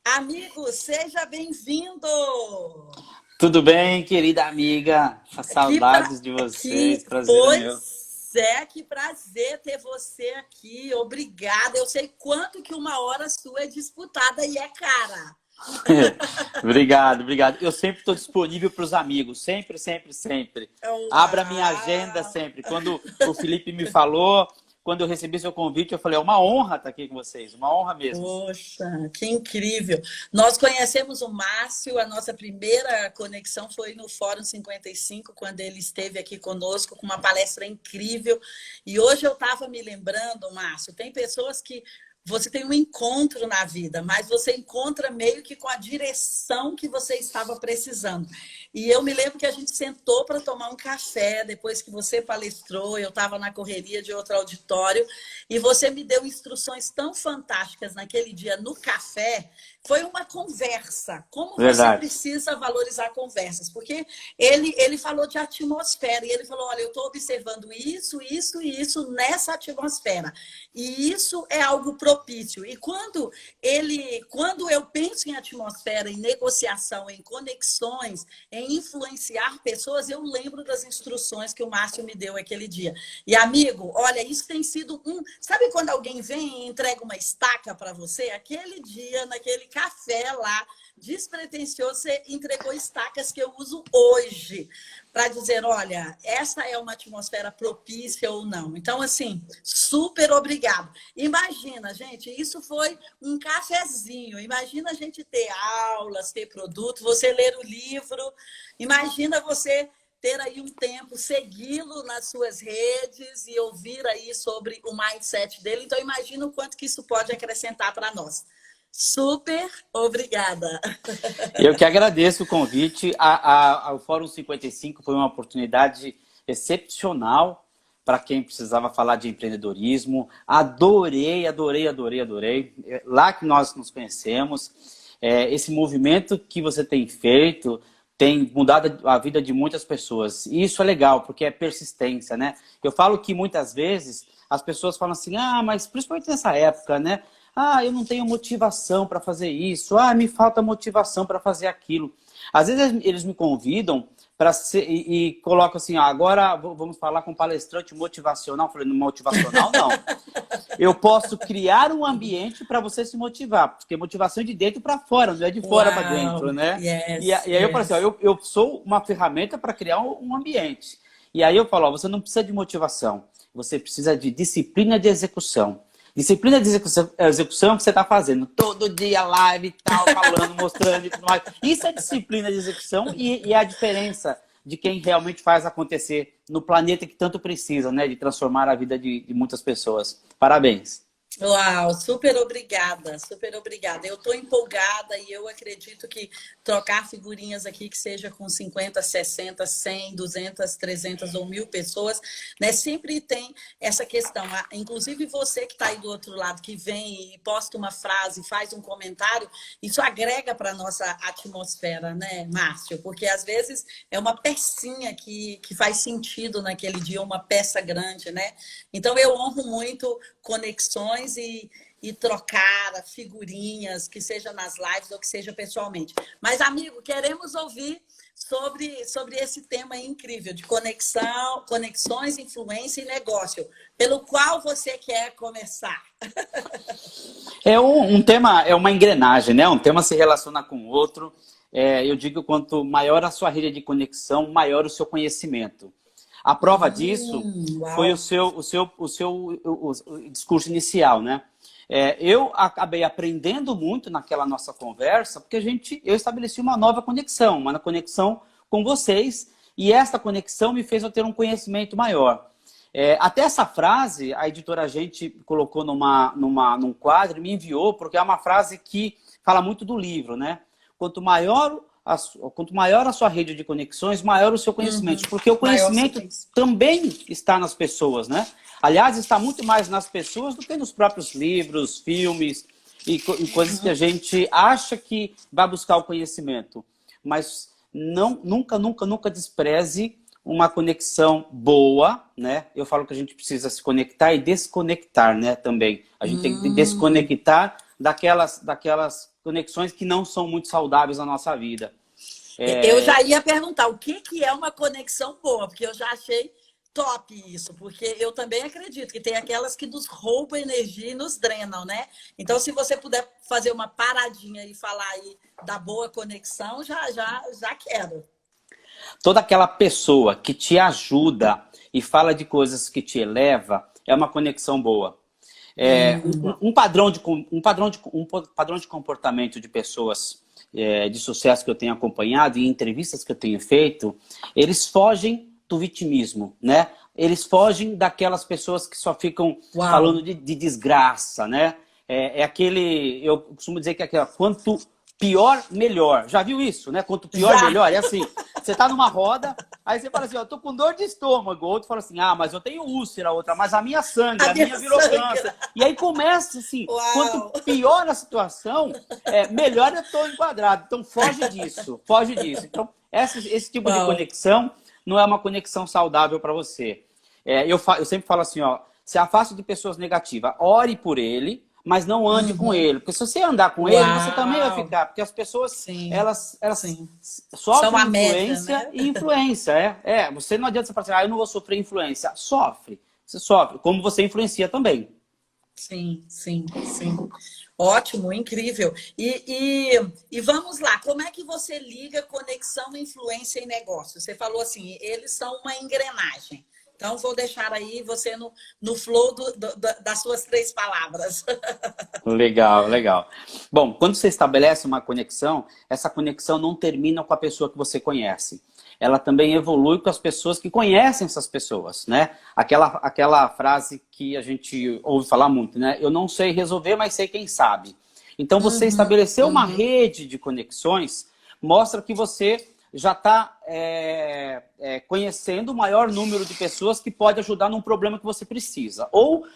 Amigo, seja bem-vindo! Tudo bem, querida amiga? Que, pra... Saudades de vocês, que prazer é meu. pois é, que prazer ter você aqui. Obrigada. Eu sei quanto que uma hora sua é disputada e é cara. Obrigado, obrigado. Eu sempre estou disponível para os amigos, sempre, sempre, sempre. Abra minha agenda Uau! sempre. Quando o Felipe me falou, quando eu recebi seu convite, eu falei, é uma honra estar aqui com vocês, uma honra mesmo. Poxa, que incrível. Nós conhecemos o Márcio, a nossa primeira conexão foi no Fórum 55, quando ele esteve aqui conosco com uma palestra incrível. E hoje eu estava me lembrando, Márcio, tem pessoas que você tem um encontro na vida, mas você encontra meio que com a direção que você estava precisando. E eu me lembro que a gente sentou para tomar um café depois que você palestrou, eu estava na correria de outro auditório, e você me deu instruções tão fantásticas naquele dia no café. Foi uma conversa. Como você Verdade. precisa valorizar conversas? Porque ele falou de atmosfera e ele falou: olha, eu estou observando isso, isso e isso nessa atmosfera. E isso é algo propício. E quando eu penso em atmosfera, em negociação, em conexões, em influenciar pessoas, eu lembro das instruções que o Márcio me deu aquele dia. E, amigo, olha, isso tem sido um... Sabe quando alguém vem e entrega uma estaca para você? Aquele dia, naquele café lá, despretensioso, você entregou estacas que eu uso hoje para dizer, olha, essa é uma atmosfera propícia ou não. Então, assim, super obrigado. Imagina, gente, isso foi um cafezinho. Imagina a gente ter aulas, ter produto, você ler o livro. Imagina você ter aí um tempo, segui-lo nas suas redes e ouvir aí sobre o mindset dele. Então, imagina o quanto que isso pode acrescentar para nós. Super obrigada. Eu que agradeço o convite. Ao Fórum 55 foi uma oportunidade excepcional para quem precisava falar de empreendedorismo. Adorei, adorei, adorei, adorei. É lá que nós nos conhecemos. Esse movimento que você tem feito tem mudado a vida de muitas pessoas. E isso é legal, porque é persistência, né? Eu falo que muitas vezes as pessoas falam assim, mas principalmente nessa época, né? Eu não tenho motivação para fazer isso. Me falta motivação para fazer aquilo. Às vezes eles me convidam e colocam assim, agora vamos falar com um palestrante motivacional. Eu falei, motivacional não. Eu posso criar um ambiente para você se motivar, porque motivação é de dentro para fora, não é de fora para dentro, Uau! né? E Yes, aí eu falo assim, yes. eu sou uma ferramenta para criar um ambiente. E aí eu falo, você não precisa de motivação, você precisa de disciplina de execução. Disciplina de execução é o que você está fazendo todo dia, live e tal, falando, mostrando e tudo mais. Isso é disciplina de execução e é a diferença de quem realmente faz acontecer no planeta que tanto precisa, né? De transformar a vida de muitas pessoas. Parabéns. Uau, super obrigada, super obrigada. Eu estou empolgada e eu acredito que trocar figurinhas aqui, que seja com 50, 60, 100, 200, 300 ou 1000 pessoas, né? Sempre tem essa questão. Inclusive você que está aí do outro lado, que vem e posta uma frase, faz um comentário, isso agrega para a nossa atmosfera, né, Márcio? Porque às vezes é uma pecinha que faz sentido naquele dia, uma peça grande, né? Então eu honro muito conexões e trocar figurinhas, que seja nas lives ou que seja pessoalmente. Mas, amigo, queremos ouvir sobre esse tema incrível de conexão, conexões, influência e negócio, pelo qual você quer começar. É um tema, é uma engrenagem, né? Um tema se relaciona com o outro. Eu digo, quanto maior a sua rede de conexão, maior o seu conhecimento. A prova disso foi Uau! o discurso inicial, né? Eu acabei aprendendo muito naquela nossa conversa, porque eu estabeleci uma nova conexão, uma conexão com vocês, e esta conexão me fez eu ter um conhecimento maior. Até essa frase, a editora Gente colocou num quadro e me enviou, porque é uma frase que fala muito do livro, né? Quanto maior a sua rede de conexões, maior o seu conhecimento. Porque o Maior conhecimento silêncio. também está nas pessoas, né? Aliás, está muito mais nas pessoas do que nos próprios livros, filmes e coisas que a gente acha que vai buscar o conhecimento. Mas nunca, nunca, nunca despreze uma conexão boa, né? Eu falo que a gente precisa se conectar e desconectar, né? Também. A gente tem que desconectar daquelas conexões que não são muito saudáveis na nossa vida. Eu já ia perguntar o que é uma conexão boa, porque eu já achei top isso, porque eu também acredito que tem aquelas que nos roubam energia e nos drenam, né? Então, se você puder fazer uma paradinha e falar aí da boa conexão, já quero. Toda aquela pessoa que te ajuda e fala de coisas que te eleva é uma conexão boa. Um padrão de comportamento de pessoas de sucesso que eu tenho acompanhado e em entrevistas que eu tenho feito, eles fogem do vitimismo, né? Eles fogem daquelas pessoas que só ficam falando de desgraça, né? Eu costumo dizer que é aquela, quanto pior, melhor. Já viu isso, né? Quanto pior, melhor. É assim, você tá numa roda, aí você fala assim, ó, tô com dor de estômago. O outro fala assim, ah, mas eu tenho úlcera, a outra, mas a minha sangra, a minha virou câncer. E aí começa assim, quanto pior a situação, melhor eu tô enquadrado. Então foge disso, foge disso. Então esse tipo de conexão não é uma conexão saudável para você. Eu sempre falo assim, ó, se afaste de pessoas negativas, ore por ele, mas não ande com ele. Porque se você andar com ele, você também vai ficar. Porque as pessoas, elas sofrem influência, né? E influência. Você não adianta você falar assim, eu não vou sofrer influência. Sofre. Você sofre. Como você influencia também. Sim. Ótimo, incrível. E vamos lá, como é que você liga conexão, influência e negócio? Você falou assim, eles são uma engrenagem. Então, vou deixar aí você no flow das suas 3 palavras. Legal. Bom, quando você estabelece uma conexão, essa conexão não termina com a pessoa que você conhece. Ela também evolui com as pessoas que conhecem essas pessoas, né? Aquela frase que a gente ouve falar muito, né? Eu não sei resolver, mas sei quem sabe. Então, você estabelecer uma rede de conexões mostra que você já está conhecendo o maior número de pessoas que pode ajudar num problema que você precisa. Ou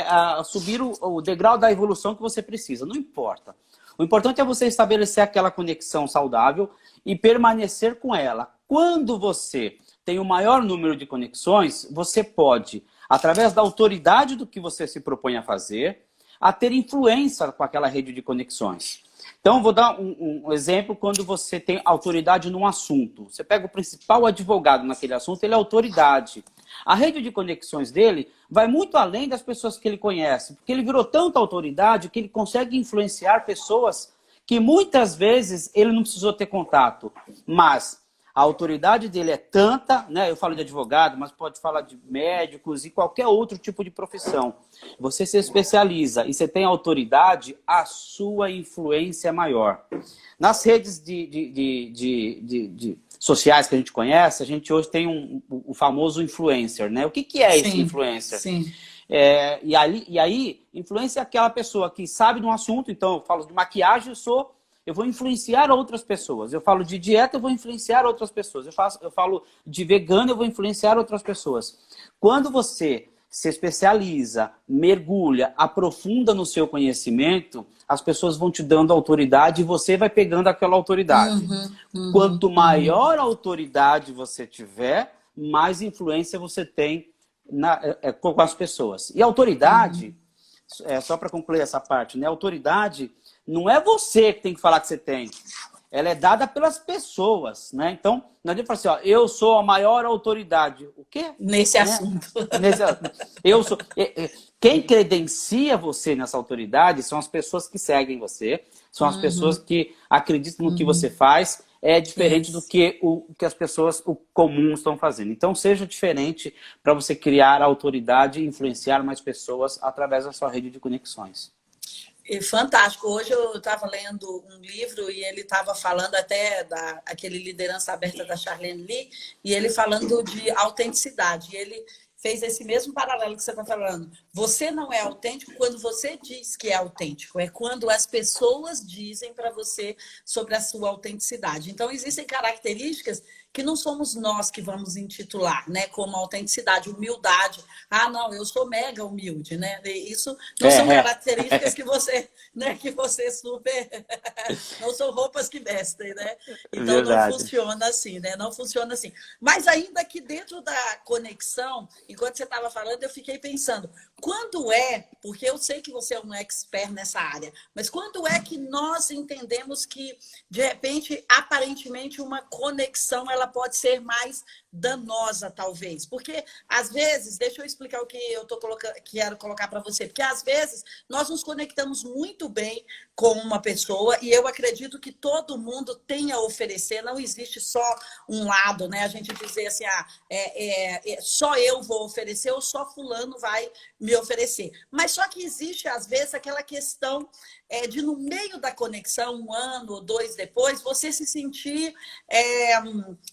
a subir o degrau da evolução que você precisa. Não importa. O importante é você estabelecer aquela conexão saudável e permanecer com ela. Quando você tem o maior número de conexões, você pode, através da autoridade do que você se propõe a fazer, a ter influência com aquela rede de conexões. Então, vou dar um exemplo quando você tem autoridade num assunto. Você pega o principal advogado naquele assunto, ele é autoridade. A rede de conexões dele vai muito além das pessoas que ele conhece, porque ele virou tanta autoridade que ele consegue influenciar pessoas que muitas vezes ele não precisou ter contato. Mas a autoridade dele é tanta, né? Eu falo de advogado, mas pode falar de médicos e qualquer outro tipo de profissão. Você se especializa e você tem autoridade, a sua influência é maior. Nas redes sociais que a gente conhece, a gente hoje tem o famoso influencer, né? O que é esse influencer? Sim. E aí, influência é aquela pessoa que sabe de um assunto. Então, eu falo de maquiagem, eu vou influenciar outras pessoas. Eu falo de dieta, eu vou influenciar outras pessoas. Eu falo de vegano, eu vou influenciar outras pessoas. Quando você se especializa, mergulha, aprofunda no seu conhecimento, as pessoas vão te dando autoridade e você vai pegando aquela autoridade. Quanto maior a autoridade você tiver, mais influência você tem com as pessoas. E a autoridade, só para concluir essa parte, né? A autoridade não é você que tem que falar que você tem. Ela é dada pelas pessoas, né? Então, não adianta falar assim, ó, eu sou a maior autoridade. O quê? Nesse assunto. Quem credencia você nessa autoridade são as pessoas que seguem você, são as pessoas que acreditam no que você faz. É diferente do que as pessoas comuns estão fazendo. Então, seja diferente para você criar autoridade e influenciar mais pessoas através da sua rede de conexões. Fantástico. Hoje eu estava lendo um livro e ele estava falando até daquele Liderança Aberta da Charlene Lee, e ele falando de autenticidade. E ele fez esse mesmo paralelo que você está falando. Você não é autêntico quando você diz que é autêntico. É quando as pessoas dizem para você sobre a sua autenticidade. Então, existem características que não somos nós que vamos intitular, né? Como autenticidade, humildade. Ah, não, eu sou mega humilde, né? Isso não são características que você, né? Que você super... Não são roupas que vestem, né? Então, não funciona assim, né? Não funciona assim. Mas ainda que dentro da conexão, enquanto você estava falando, eu fiquei pensando, quando é, porque eu sei que você é um expert nessa área, mas quando é que nós entendemos que, de repente, aparentemente, uma conexão ela pode ser mais danosa, talvez? Porque, às vezes, deixa eu explicar o que eu quero colocar para você, porque, às vezes, nós nos conectamos muito bem com uma pessoa e eu acredito que todo mundo tem a oferecer, não existe só um lado, né? A gente dizer assim, só eu vou oferecer ou só fulano vai me oferecer. Mas só que existe, às vezes, aquela questão de, no meio da conexão, 1 ano ou 2 depois, você se sentir...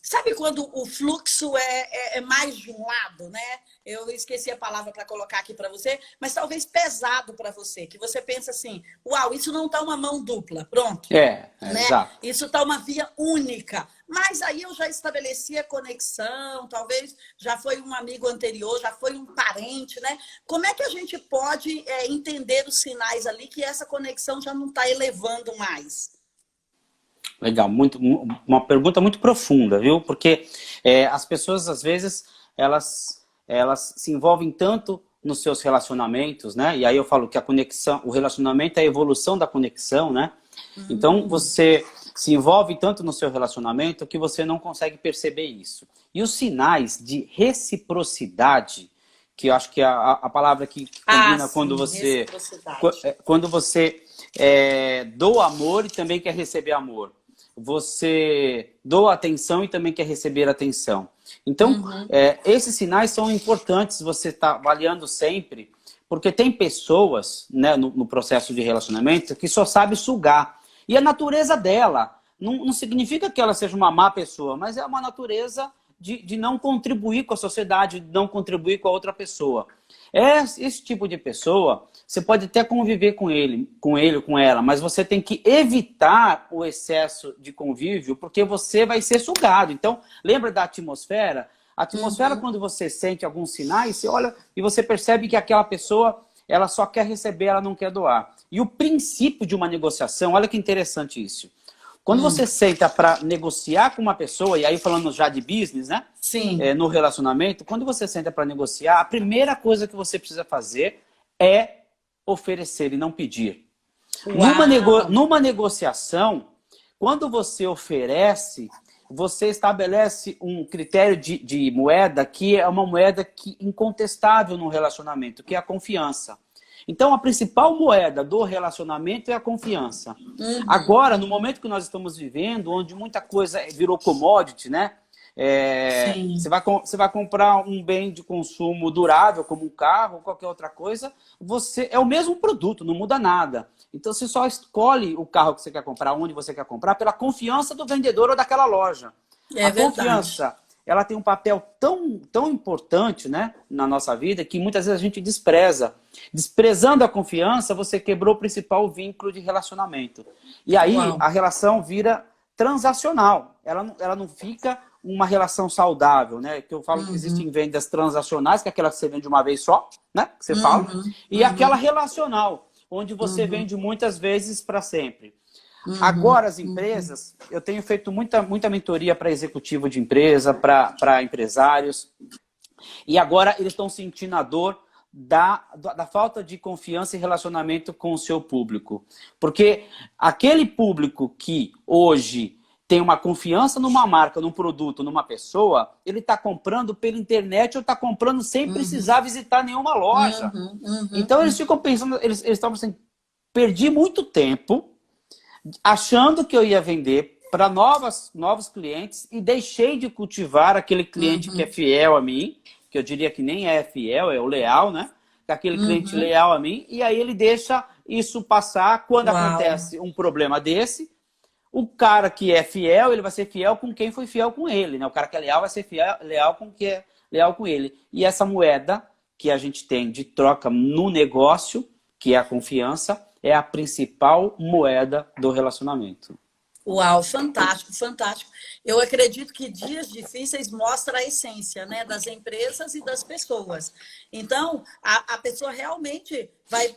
sabe quando o fluxo é mais de um lado, né? Eu esqueci a palavra para colocar aqui para você, mas talvez pesado para você, que você pensa assim, uau, isso não está uma mão dupla, pronto. Né? Exato. Isso está uma via única. Mas aí eu já estabeleci a conexão, talvez já foi um amigo anterior, já foi um parente, né? Como é que a gente pode entender os sinais ali que essa conexão já não está elevando mais? Legal, uma pergunta muito profunda, viu? Porque as pessoas, às vezes, elas se envolvem tanto nos seus relacionamentos, né? E aí eu falo que a conexão, o relacionamento é a evolução da conexão, né? Então, você se envolve tanto no seu relacionamento que você não consegue perceber isso. E os sinais de reciprocidade, que eu acho que é a palavra que combina quando você doa amor e também quer receber amor. Você doa atenção e também quer receber atenção. Então, esses sinais são importantes você estar avaliando sempre, porque tem pessoas, né, no processo de relacionamento que só sabe sugar. E a natureza dela não significa que ela seja uma má pessoa, mas é uma natureza de não contribuir com a sociedade, de não contribuir com a outra pessoa. Esse tipo de pessoa, você pode até conviver com ele ou com ela, mas você tem que evitar o excesso de convívio, porque você vai ser sugado. Então, lembra da atmosfera? A atmosfera, quando você sente alguns sinais, você olha e você percebe que aquela pessoa, ela só quer receber, ela não quer doar. E o princípio de uma negociação, olha que interessante isso. Quando você senta para negociar com uma pessoa, e aí falando já de business, né? Sim. No relacionamento, quando você senta para negociar, a primeira coisa que você precisa fazer é oferecer e não pedir. Numa negociação, quando você oferece, você estabelece um critério de moeda que é uma moeda incontestável no relacionamento, que é a confiança. Então, a principal moeda do relacionamento é a confiança. Agora, no momento que nós estamos vivendo, onde muita coisa virou commodity, né? Você vai comprar um bem de consumo durável, como um carro ou qualquer outra coisa, é o mesmo produto, não muda nada. Então, você só escolhe o carro que você quer comprar, onde você quer comprar, pela confiança do vendedor ou daquela loja. A confiança, ela tem um papel tão importante, né, na nossa vida, que muitas vezes a gente despreza. Desprezando a confiança, você quebrou o principal vínculo de relacionamento. E aí, a relação vira transacional. Ela não fica uma relação saudável, né? Que eu falo que existem vendas transacionais, que é aquela que você vende uma vez só, né? Que você fala. E aquela relacional, onde você vende muitas vezes para sempre. Agora, as empresas, eu tenho feito muita mentoria para executivo de empresa, para empresários. E agora eles estão sentindo a dor da falta de confiança e relacionamento com o seu público. Porque aquele público que hoje tem uma confiança numa marca, num produto, numa pessoa, ele está comprando pela internet ou está comprando sem precisar visitar nenhuma loja. Então eles ficam pensando, eles estão assim, perdi muito tempo achando que eu ia vender para novos clientes e deixei de cultivar aquele cliente que é fiel a mim, que eu diria que nem é fiel, é o leal, né? Aquele cliente leal a mim, e aí ele deixa isso passar. Quando acontece um problema desse, o cara que é fiel, ele vai ser fiel com quem foi fiel com ele, né? O cara que é leal vai ser leal com quem é leal com ele. E essa moeda que a gente tem de troca no negócio, que é a confiança, é a principal moeda do relacionamento. Uau, fantástico, fantástico. Eu acredito que dias difíceis mostram a essência, né, das empresas e das pessoas. Então, a pessoa realmente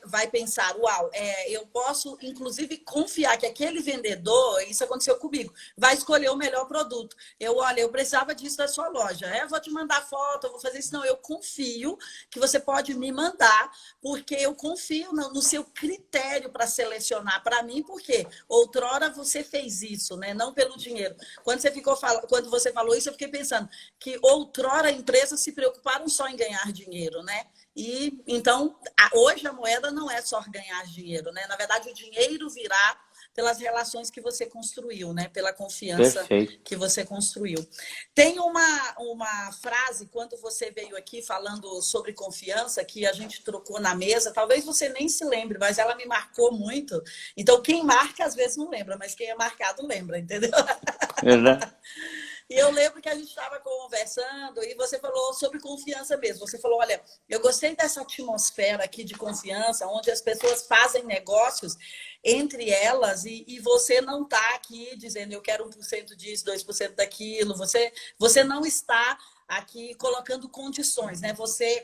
vai pensar, uau, eu posso, inclusive, confiar que aquele vendedor, isso aconteceu comigo, vai escolher o melhor produto. Olha, eu precisava disso da sua loja. Eu vou te mandar foto, eu vou fazer isso. Não, eu confio que você pode me mandar, porque eu confio no seu critério para selecionar para mim, porque outrora você fez isso, né? Não pelo dinheiro. Quando você falou isso, eu fiquei pensando que outrora empresas se preocuparam só em ganhar dinheiro, né? E então, hoje a moeda não é só ganhar dinheiro, né? Na verdade, o dinheiro virá pelas relações que você construiu, né? Pela confiança Perfeito. que você construiu. Tem uma frase, quando você veio aqui falando sobre confiança, que a gente trocou na mesa, talvez você nem se lembre, mas ela me marcou muito. Então, quem marca, às vezes não lembra, mas quem é marcado lembra, entendeu? Exato. E eu lembro que a gente estava conversando e você falou sobre confiança mesmo. Você falou, olha, eu gostei dessa atmosfera aqui de confiança, onde as pessoas fazem negócios entre elas e você não está aqui dizendo eu quero 1% disso, 2% daquilo. Você não está aqui colocando condições, né?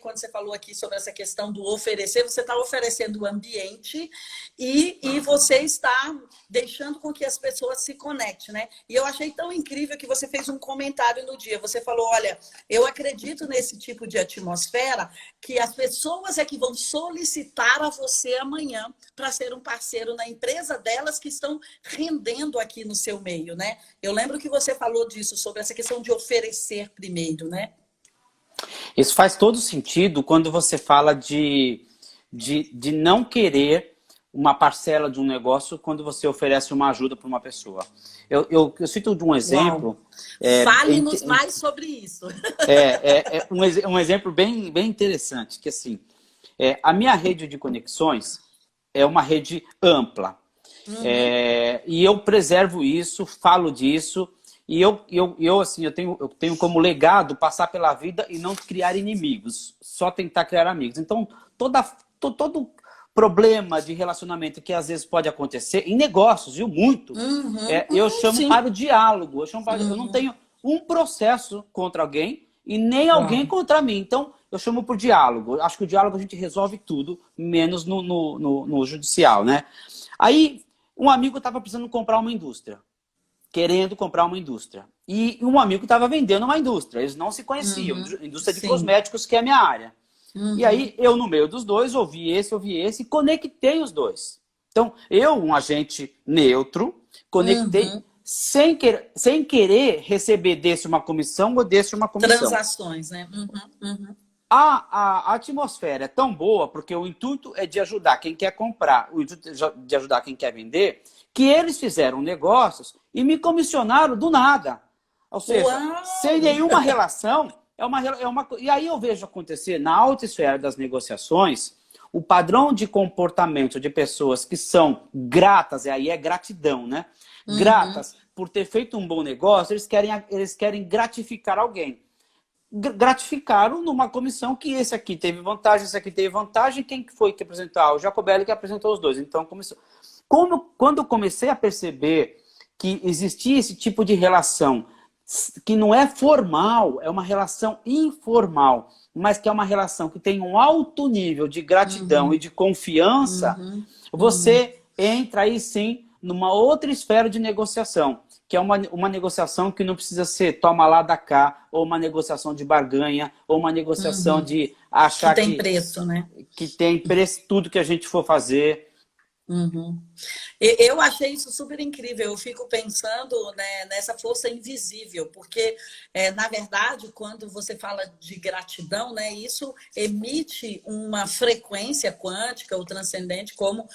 Quando você falou aqui sobre essa questão do oferecer, você está oferecendo o ambiente e você está deixando com que as pessoas se conectem, né? E eu achei tão incrível que você fez um comentário no dia. Você falou, olha, eu acredito nesse tipo de atmosfera que as pessoas é que vão solicitar a você amanhã para ser um parceiro na empresa delas que estão rendendo aqui no seu meio, né? Eu lembro que você falou disso, sobre essa questão de oferecer primeiro, né? Isso faz todo sentido quando você fala de não querer uma parcela de um negócio quando você oferece uma ajuda para uma pessoa. Eu cito de um exemplo... Fale-nos mais sobre isso. Um exemplo bem interessante, que assim, a minha rede de conexões é uma rede ampla. Uhum. E eu preservo isso, falo disso, e eu tenho como legado passar pela vida e não criar inimigos, só tentar criar amigos. Então, todo problema de relacionamento que às vezes pode acontecer, em negócios, viu? Muito, eu chamo para o diálogo. Eu não tenho um processo contra alguém e nem alguém contra mim. Então, eu chamo por diálogo. Acho que o diálogo a gente resolve tudo, menos no judicial, né? Aí, um amigo estava precisando comprar uma indústria. Querendo comprar uma indústria. E um amigo estava vendendo uma indústria. Eles não se conheciam. Indústria de cosméticos, que é a minha área. E aí, eu no meio dos dois, ouvi esse e conectei os dois. Então, um agente neutro, conectei sem querer receber desse uma comissão ou desse uma comissão. Transações, né? A atmosfera é tão boa, porque o intuito é de ajudar quem quer comprar, o intuito é de ajudar quem quer vender, que eles fizeram negócios e me comissionaram do nada. Ou seja, sem nenhuma relação, e aí eu vejo acontecer na alta esfera das negociações, o padrão de comportamento de pessoas que são gratas, e aí é gratidão, né? Gratas por ter feito um bom negócio, eles querem gratificar alguém. Gratificaram numa comissão que esse aqui teve vantagem, esse aqui teve vantagem. Quem foi que apresentou? O Jacobelli que apresentou os dois. Então, quando eu comecei a perceber que existia esse tipo de relação, que não é formal, é uma relação informal, mas que é uma relação que tem um alto nível de gratidão e de confiança, você entra aí sim numa outra esfera de negociação, que é uma negociação que não precisa ser toma lá da cá, ou uma negociação de barganha, ou uma negociação de achar que tem preço, né? Que tem preço tudo que a gente for fazer. Eu achei isso super incrível. Eu fico pensando, né, nessa força invisível, porque, na verdade, quando você fala de gratidão, né, isso emite uma frequência quântica ou transcendente, como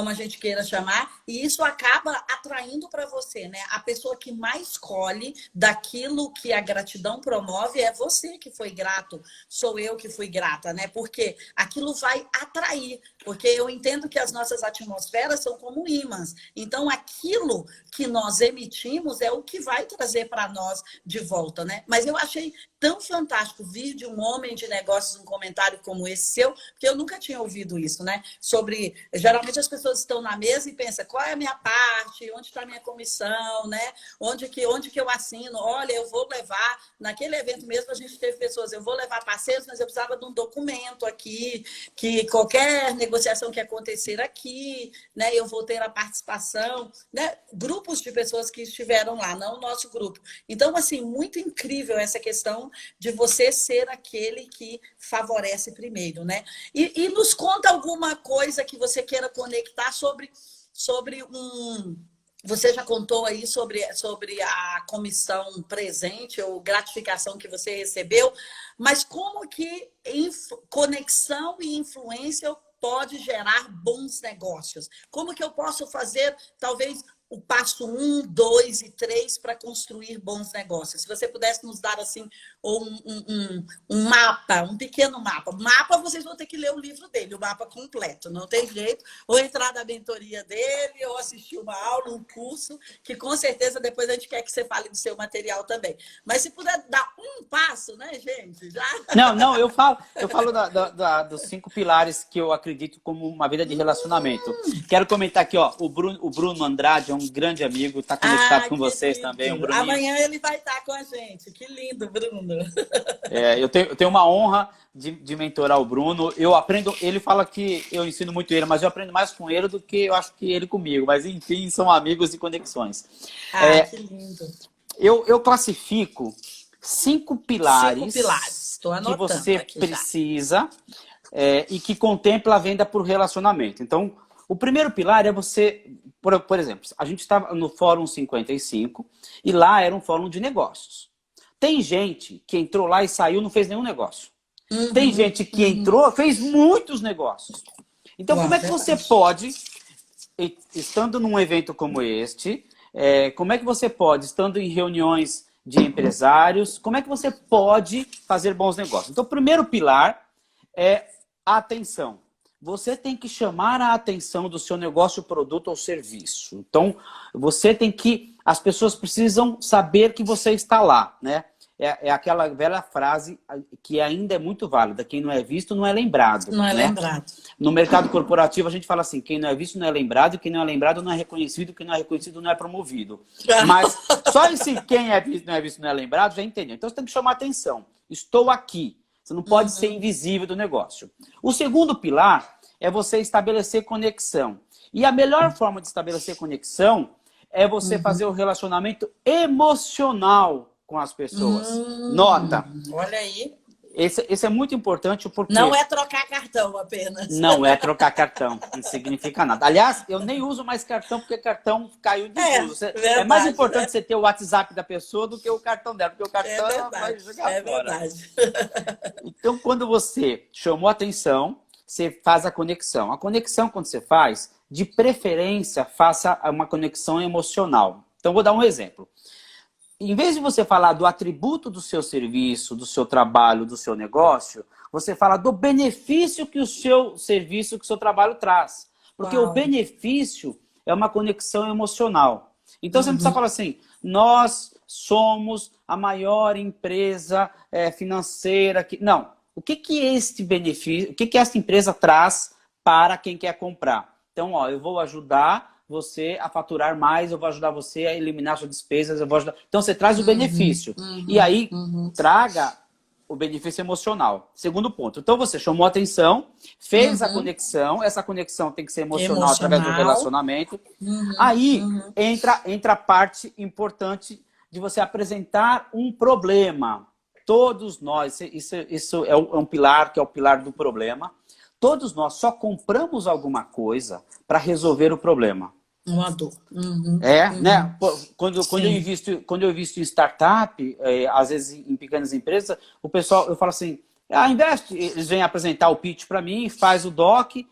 a gente queira chamar, e isso acaba atraindo para você, né? A pessoa que mais colhe daquilo que a gratidão promove é você que foi grato, sou eu que fui grata, né? Porque aquilo vai atrair, porque eu entendo que as nossas atmosferas são como ímãs. Então, aquilo que nós emitimos é o que vai trazer para nós de volta, né? Mas eu achei tão fantástico vir de um homem de negócios um comentário como esse seu, porque eu nunca tinha ouvido isso, né? Sobre, geralmente as pessoas estão na mesa e pensam, qual é a minha parte, onde está a minha comissão, né? Onde que eu assino? Olha, eu vou levar, naquele evento mesmo a gente teve pessoas, eu vou levar parceiros, mas eu precisava de um documento aqui, que qualquer negociação que acontecer aqui, né? Eu vou ter a participação, né? Grupos de pessoas que estiveram lá, não o nosso grupo. Então, assim, muito incrível essa questão de você ser aquele que favorece primeiro, né? E nos conta alguma coisa que você queira conectar sobre Você já contou aí sobre a comissão presente ou gratificação que você recebeu, mas como que conexão e influência pode gerar bons negócios? Como que eu posso fazer, talvez, o passo 1, 2 e 3 para construir bons negócios? Se você pudesse nos dar assim um mapa, um pequeno mapa. Mapa, vocês vão ter que ler o livro dele, o mapa completo, não tem jeito. Ou entrar na mentoria dele, ou assistir uma aula, um curso, que com certeza depois a gente quer que você fale do seu material também. Mas se puder dar um passo, né, gente? Já... Não, eu falo dos 5 pilares que eu acredito como uma vida de relacionamento. Quero comentar aqui, ó, o Bruno Andrade é um grande amigo, está conectado com vocês lindo. também. Amanhã ele vai estar com a gente. Que lindo, Bruno. Eu tenho uma honra de mentorar o Bruno. Eu aprendo, ele fala que eu ensino muito ele, mas eu aprendo mais com ele do que eu acho que ele comigo. Mas enfim, são amigos e conexões. Que lindo. Eu classifico 5 pilares, 5 pilares. Estou anotando que você aqui precisa e que contempla a venda por relacionamento. Então, o primeiro pilar é você... Por exemplo, a gente estava no Fórum 55 e lá era um fórum de negócios. Tem gente que entrou lá e saiu, não fez nenhum negócio. Tem gente que entrou, fez muitos negócios. Então, como é que você pode, estando num evento como este, como é que você pode, estando em reuniões de empresários, como é que você pode fazer bons negócios? Então, o primeiro pilar é a atenção. Você tem que chamar a atenção do seu negócio, produto ou serviço. Então, você tem que... As pessoas precisam saber que você está lá, né? É aquela velha frase que ainda é muito válida. Quem não é visto não é lembrado. Não é lembrado. No mercado corporativo, a gente fala assim, quem não é visto não é lembrado, quem não é lembrado não é reconhecido, quem não é reconhecido não é promovido. Mas só esse quem não é visto não é lembrado, já entendeu. Então, você tem que chamar atenção. Estou aqui. Você não pode ser invisível do negócio. O segundo pilar é você estabelecer conexão. E a melhor forma de estabelecer conexão é você fazer o relacionamento emocional com as pessoas. Nota. Olha aí. Esse é muito importante porque... Não é trocar cartão apenas. Não é trocar cartão. Não significa nada. Aliás, eu nem uso mais cartão porque cartão caiu de uso. É mais importante você ter o WhatsApp da pessoa do que o cartão dela, porque o cartão vai jogar fora. Verdade. Então, quando você chamou a atenção, você faz a conexão. A conexão, quando você faz, de preferência, faça uma conexão emocional. Então, vou dar um exemplo. Em vez de você falar do atributo do seu serviço, do seu trabalho, do seu negócio, você fala do benefício que o seu serviço, que o seu trabalho traz. Porque o benefício é uma conexão emocional. Então, você não precisa falar assim, nós somos a maior empresa financeira. Não. O que este benefício, o que essa empresa traz para quem quer comprar? Então, ó, eu vou ajudar você a faturar mais, eu vou ajudar você a eliminar suas despesas, eu vou ajudar... Então, você traz o benefício. E aí, traga o benefício emocional. Segundo ponto. Então, você chamou a atenção, fez a conexão, essa conexão tem que ser emocional através do relacionamento. Aí, entra a parte importante de você apresentar um problema. Todos nós, isso é um pilar, que é o pilar do problema. Todos nós só compramos alguma coisa para resolver o problema. Uma dor. Né? Quando eu invisto em startup, às vezes em pequenas empresas, o pessoal, eu falo assim, investe. Eles vêm apresentar o pitch para mim, faz o doc, e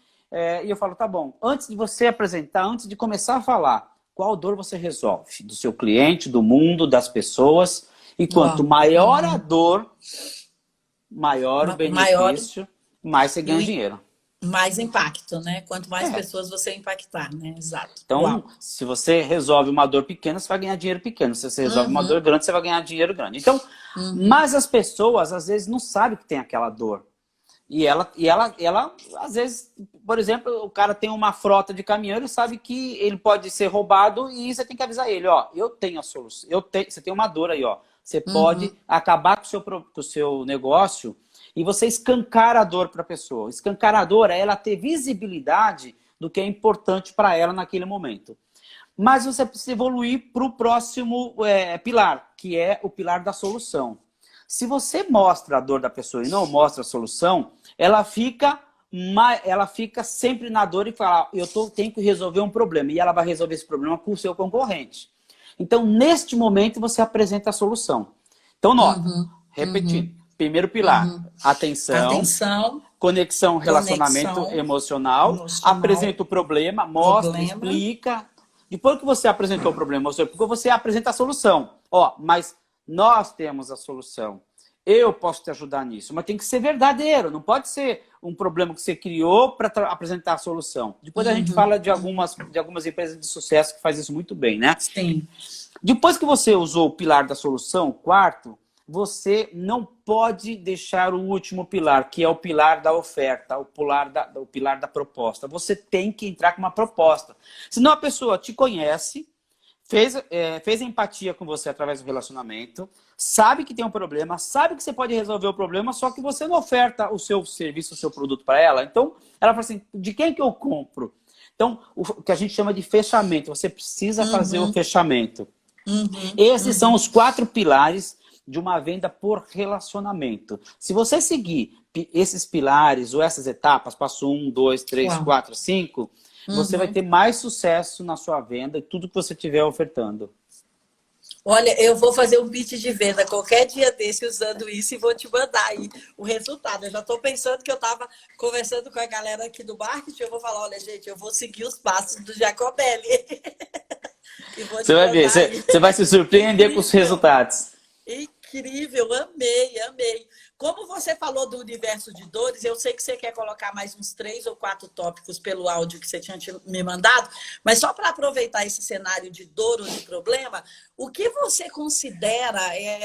eu falo, tá bom, antes de você apresentar, antes de começar a falar, qual dor você resolve? Do seu cliente, do mundo, das pessoas. E quanto maior a dor, maior o benefício, mais você ganha dinheiro. Mais impacto, né? Quanto mais É. pessoas você impactar, né? Exato. Então, Uau. se você resolve uma dor pequena, você vai ganhar dinheiro pequeno. Se você resolve uma dor Uhum, grande, você vai ganhar dinheiro grande. Então, uhum, mas as pessoas, às vezes, não sabem que tem aquela dor. Ela, às vezes, por exemplo, o cara tem uma frota de caminhão, ele sabe que ele pode ser roubado e você tem que avisar ele, ó, eu tenho a solução, você tem uma dor aí, ó. Você pode uhum, acabar com o seu negócio e você escancar a dor para a pessoa. Escancar a dor é ela ter visibilidade do que é importante para ela naquele momento. Mas você precisa evoluir para o próximo pilar, que é o pilar da solução. Se você mostra a dor da pessoa e não mostra a solução, ela fica sempre na dor e fala, tenho que resolver um problema. E ela vai resolver esse problema com o seu concorrente. Então, neste momento, você apresenta a solução. Então, nota, uhum, repetindo. uhum, Primeiro pilar, uhum. atenção, Atenção, conexão, relacionamento conexão emocional. emocional, Apresenta o problema, mostra, problema. explica. Depois que você apresentou o problema, porque você apresenta a solução. Ó, mas nós temos a solução. Eu posso te ajudar nisso, mas tem que ser verdadeiro. Não pode ser um problema que você criou para apresentar a solução. Depois a gente Uhum, fala de algumas empresas de sucesso que fazem isso muito bem, né? sim. Depois que você usou o pilar da solução, o quarto, você não pode deixar o último pilar, que é o pilar da oferta, o pilar da proposta. Você tem que entrar com uma proposta. Senão a pessoa te conhece, fez empatia com você através do relacionamento, sabe que tem um problema, sabe que você pode resolver o problema, só que você não oferta o seu serviço, o seu produto para ela. Então, ela fala assim, de quem que eu compro? Então, o que a gente chama de fechamento. Você precisa fazer o Uhum, fechamento. uhum, Esses são uhum. os 4 pilares de uma venda por relacionamento. Se você seguir esses pilares ou essas etapas, passo 1, 2, 3, Uau. 4, 5, você vai Uhum. ter mais sucesso na sua venda e tudo que você estiver ofertando. Olha, eu vou fazer um pitch de venda qualquer dia desse usando isso e vou te mandar aí o resultado. Eu já estou pensando que eu estava conversando com a galera aqui do marketing. Eu vou falar, olha, gente, eu vou seguir os passos do Jacobelli. E vou Você te vai ver, mandar aí. você vai se surpreender com os Incrível! resultados. Incrível, amei, amei. Como você falou do universo de dores, eu sei que você quer colocar mais uns 3 ou 4 tópicos pelo áudio que você tinha me mandado, mas só para aproveitar esse cenário de dor ou de problema, o que você considera,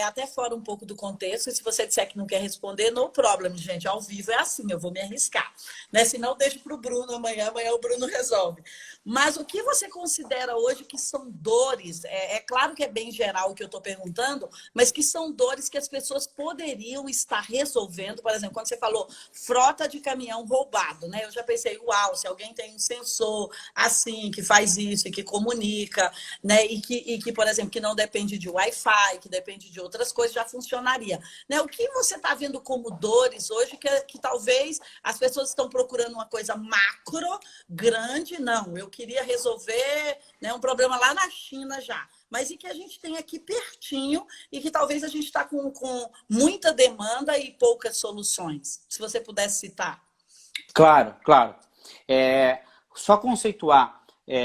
até fora um pouco do contexto, e se você disser que não quer responder, no problem, gente, ao vivo é assim, eu vou me arriscar, né? Senão deixo para o Bruno amanhã o Bruno resolve. Mas o que você considera hoje que são dores? É claro que é bem geral o que eu estou perguntando, mas que são dores que as pessoas poderiam estar resolvendo. Por exemplo, quando você falou frota de caminhão roubado, né? Eu já pensei, uau, se alguém tem um sensor assim, que faz isso e que comunica, né? E que, por exemplo, que não depende de Wi-Fi, que depende de outras coisas, já funcionaria. Né? O que você está vendo como dores hoje que talvez as pessoas estão procurando uma coisa macro, grande? Não, eu queria resolver, né, um problema lá na China já. Mas e que a gente tem aqui pertinho e que talvez a gente está com muita demanda e poucas soluções. Se você pudesse citar. Claro, claro. Só conceituar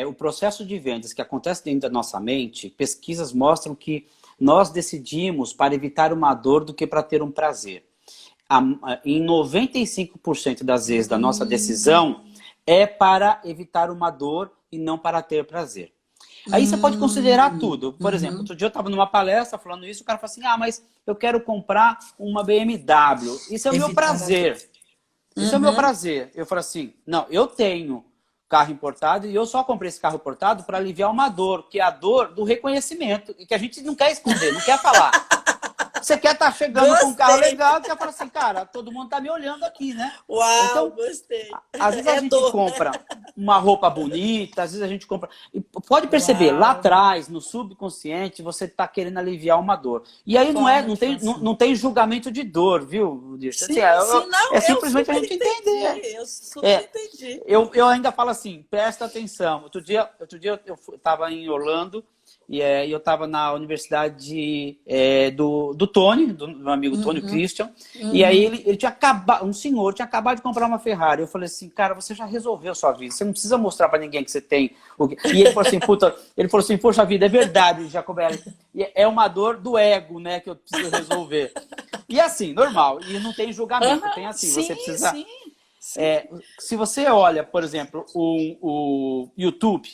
o processo de vendas que acontece dentro da nossa mente, pesquisas mostram que nós decidimos para evitar uma dor do que para ter um prazer. Em 95% das vezes da nossa decisão é para evitar uma dor e não para ter prazer. Aí você pode considerar tudo. Por exemplo, outro dia eu estava numa palestra falando isso, o cara falou assim, mas eu quero comprar uma BMW. Isso é o meu prazer. Isso é o meu prazer. Eu falei assim, não, eu tenho carro importado e eu só comprei esse carro importado para aliviar uma dor, que é a dor do reconhecimento, e que a gente não quer esconder, não quer falar. Você quer estar chegando com um carro legal, quer falar assim, cara, todo mundo tá me olhando aqui, né? Uau, Então, gostei. às vezes a gente dor, compra uma roupa bonita, às vezes a gente compra... E pode perceber, lá Uau. atrás, no subconsciente, você está querendo aliviar uma dor. E aí não tem julgamento de dor, viu, Dirce? Sim, Assim, sim, não, é eu simplesmente a super gente entendi. entender. Eu super entendi. Eu ainda falo assim, presta atenção. Outro dia eu estava em Orlando e eu estava na universidade do Tony, do meu amigo Tony Christian, e aí ele tinha acabado, um senhor tinha acabado de comprar uma Ferrari. Eu falei assim, cara, você já resolveu a sua vida, você não precisa mostrar para ninguém que você tem. E ele falou assim, poxa vida, é verdade, Jacobelli, é uma dor do ego, né, que eu preciso resolver. E assim, normal, e não tem julgamento, tem assim, Sim, você precisa... sim. Se você olha, por exemplo, o YouTube,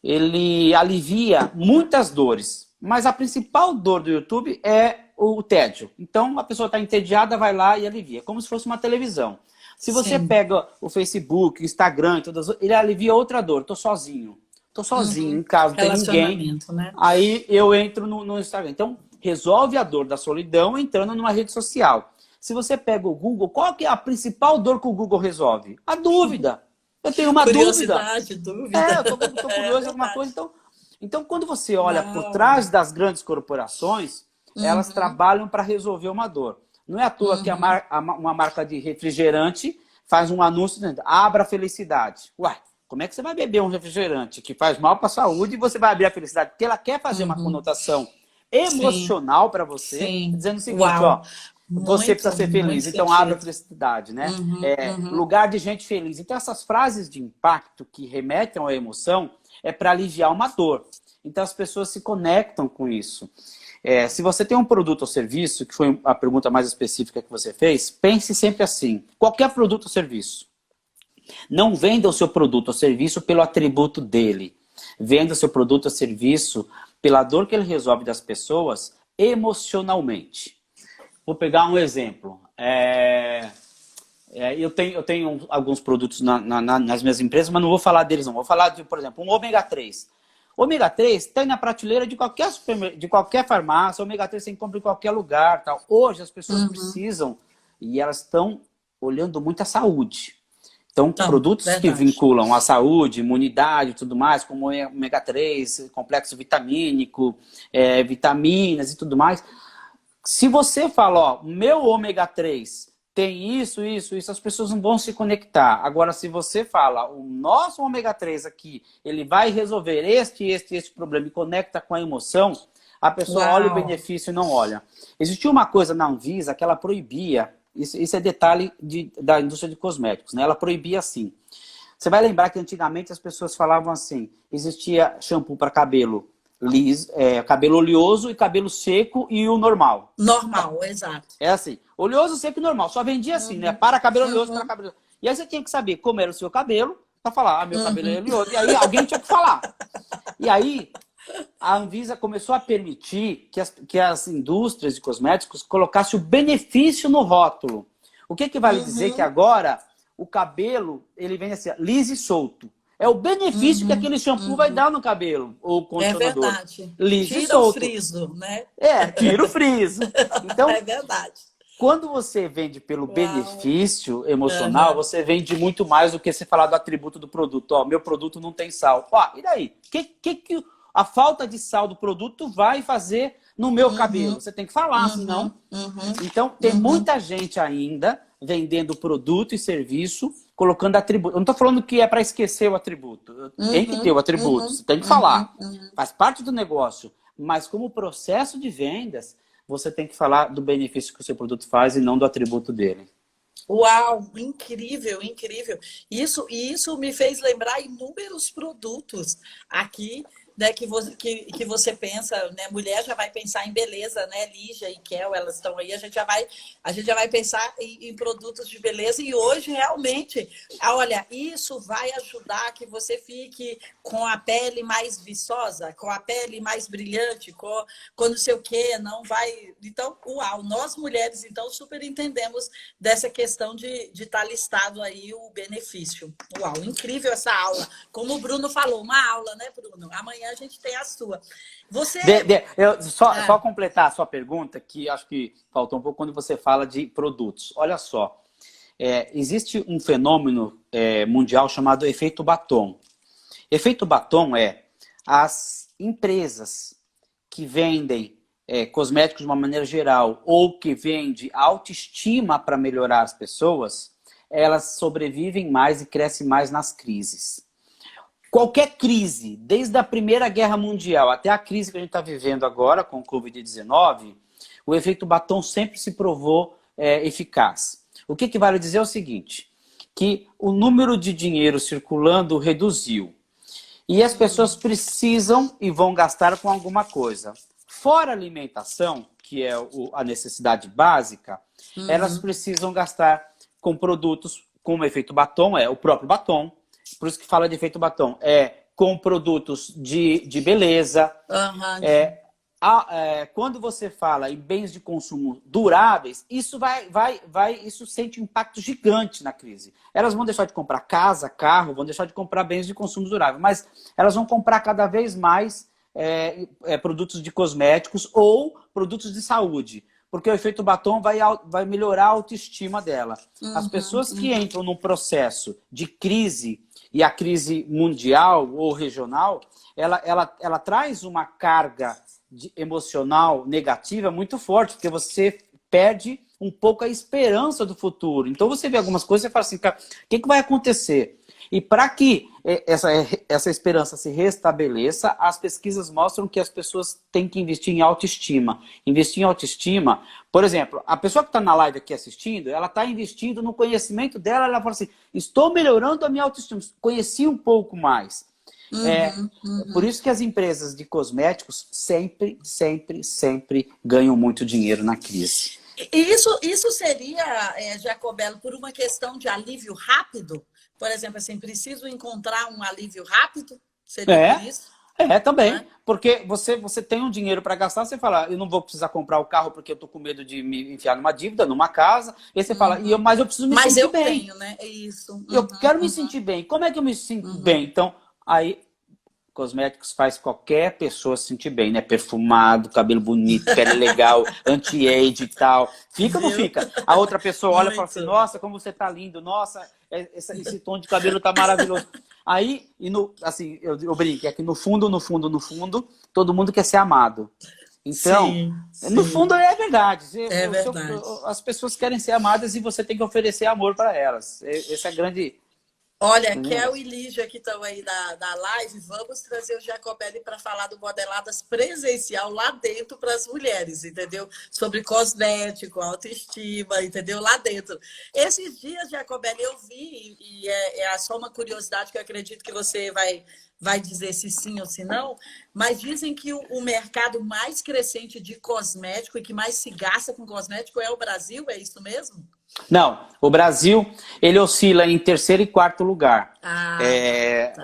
ele alivia muitas dores, mas a principal dor do YouTube é o tédio. Então, a pessoa está entediada, vai lá e alivia, como se fosse uma televisão. Se você pega o Facebook, o Instagram, ele alivia outra dor. Estou sozinho em casa, não tem ninguém. Né? Aí eu entro no Instagram. Então, resolve a dor da solidão entrando numa rede social. Se você pega o Google, qual que é a principal dor que o Google resolve? A dúvida. Eu tenho uma dúvida. Eu tô curioso de alguma coisa. Então, quando você olha por trás das grandes corporações, elas trabalham para resolver uma dor. Não é à toa que uma marca de refrigerante faz um anúncio dizendo, abra a felicidade. Uai, como é que você vai beber um refrigerante que faz mal para a saúde e você vai abrir a felicidade? Porque ela quer fazer uma conotação emocional para você, dizendo o seguinte, ó, você precisa ser feliz, então abra a felicidade, né? Lugar de gente feliz. Então essas frases de impacto que remetem à emoção é para aliviar uma dor. Então as pessoas se conectam com isso. Se você tem um produto ou serviço, que foi a pergunta mais específica que você fez, pense sempre assim, qualquer produto ou serviço. Não venda o seu produto ou serviço pelo atributo dele. Venda o seu produto ou serviço pela dor que ele resolve das pessoas emocionalmente. Vou pegar um exemplo. Eu tenho alguns produtos nas minhas empresas, mas não vou falar deles não. Vou falar de, por exemplo, um ômega 3. Ômega 3 tem na prateleira de qualquer farmácia, ômega 3 você encontra em qualquer lugar. Tal. Hoje as pessoas precisam e elas estão olhando muito a saúde. Então, produtos que vinculam a saúde, imunidade e tudo mais, como ômega 3, complexo vitamínico, vitaminas e tudo mais. Se você fala, ó, meu ômega 3 tem isso, as pessoas não vão se conectar. Agora, se você fala, o nosso ômega 3 aqui, ele vai resolver este problema e conecta com a emoção, a pessoa olha o benefício e não olha. Existia uma coisa na Anvisa que ela proibia, isso é detalhe da indústria de cosméticos, né? Ela proibia assim. Você vai lembrar que antigamente as pessoas falavam assim, existia shampoo para cabelo liso, cabelo oleoso e cabelo seco e o normal. Normal, exato. É assim, oleoso, seco e normal. Só vendia assim, né? Para cabelo oleoso, para cabelo... E aí você tinha que saber como era o seu cabelo para falar, meu cabelo é oleoso. E aí alguém tinha que falar. E aí a Anvisa começou a permitir que as indústrias de cosméticos colocassem o benefício no rótulo. O que vale dizer que agora o cabelo, ele vem assim, liso e solto. É o benefício que aquele shampoo vai dar no cabelo, ou condicionador. É verdade. Liso e tira solto. O friso, né? Tira o friso. Então, é verdade. Quando você vende pelo benefício emocional, você vende muito mais do que você falar do atributo do produto. Ó, meu produto não tem sal. Ó, e daí? Que a falta de sal do produto vai fazer no meu cabelo? Você tem que falar, senão... Então, tem muita gente ainda vendendo produto e serviço, colocando atributo. Eu não estou falando que é para esquecer o atributo. Tem que ter o atributo, você tem que falar. Faz parte do negócio. Mas como processo de vendas, você tem que falar do benefício que o seu produto faz e não do atributo dele. Uau, incrível, incrível. Isso me fez lembrar inúmeros produtos aqui, né, que você pensa, né, mulher já vai pensar em beleza, né, Lígia e Kel, elas estão aí, a gente já vai pensar em produtos de beleza e hoje realmente, olha, isso vai ajudar que você fique com a pele mais viçosa, com a pele mais brilhante, com não sei o quê, não vai... Então, uau, nós mulheres, então, super entendemos dessa questão de estar listado aí o benefício. Uau, incrível essa aula. Como o Bruno falou, uma aula, né, Bruno? Amanhã a gente tem a sua. Você... Só completar a sua pergunta, que acho que faltou um pouco quando você fala de produtos. Olha só, existe um fenômeno mundial chamado efeito batom. Efeito batom é as empresas que vendem cosméticos de uma maneira geral ou que vendem autoestima para melhorar as pessoas, elas sobrevivem mais e crescem mais nas crises. Qualquer crise, desde a Primeira Guerra Mundial até a crise que a gente está vivendo agora com o Covid-19, o efeito batom sempre se provou eficaz. O que vale dizer é o seguinte, que o número de dinheiro circulando reduziu e as pessoas precisam e vão gastar com alguma coisa. Fora alimentação, que é a necessidade básica, elas precisam gastar com produtos como efeito batom, o próprio batom, por isso que fala de efeito batom, com produtos de beleza. Quando você fala em bens de consumo duráveis, isso isso sente um impacto gigante na crise. Elas vão deixar de comprar casa, carro, vão deixar de comprar bens de consumo durável, mas elas vão comprar cada vez mais produtos de cosméticos ou produtos de saúde, porque o efeito batom vai melhorar a autoestima dela. As pessoas que entram num processo de crise, e a crise mundial ou regional, ela traz uma carga emocional negativa muito forte, porque você perde um pouco a esperança do futuro. Então você vê algumas coisas e fala assim, cara, o que vai acontecer? E para que essa esperança se restabeleça, as pesquisas mostram que as pessoas têm que investir em autoestima. Investir em autoestima, por exemplo, a pessoa que está na live aqui assistindo, ela está investindo no conhecimento dela, ela fala assim, estou melhorando a minha autoestima, conheci um pouco mais. Por isso que as empresas de cosméticos sempre ganham muito dinheiro na crise. Isso seria, Jacobello, por uma questão de alívio rápido? Por exemplo, assim, preciso encontrar um alívio rápido? Seria por isso? Também. Porque você tem um dinheiro para gastar, você fala, eu não vou precisar comprar o carro porque eu estou com medo de me enfiar numa dívida, numa casa. E aí você fala, mas eu preciso me sentir bem. Mas eu tenho, né? Isso. Eu quero me sentir bem. Como é que eu me sinto bem? Então, aí... Cosméticos faz qualquer pessoa se sentir bem, né? Perfumado, cabelo bonito, pele legal, anti-age e tal. Fica ou não fica? A outra pessoa olha e fala assim, nossa, como você tá lindo, nossa, esse tom de cabelo tá maravilhoso. Aí, assim, eu brinco, é que no fundo, todo mundo quer ser amado. Então, no fundo é verdade. As pessoas querem ser amadas e você tem que oferecer amor para elas. Esse é grande... Olha, Kel e Lígia que estão aí da live, vamos trazer o Jacobelli para falar do Modeladas presencial lá dentro para as mulheres, entendeu? Sobre cosmético, autoestima, entendeu? Lá dentro. Esses dias, Jacobelli, eu vi, e é só uma curiosidade que eu acredito que você vai dizer se sim ou se não, mas dizem que o mercado mais crescente de cosmético e que mais se gasta com cosmético é o Brasil, é isso mesmo? Não, o Brasil, ele oscila em terceiro e quarto lugar.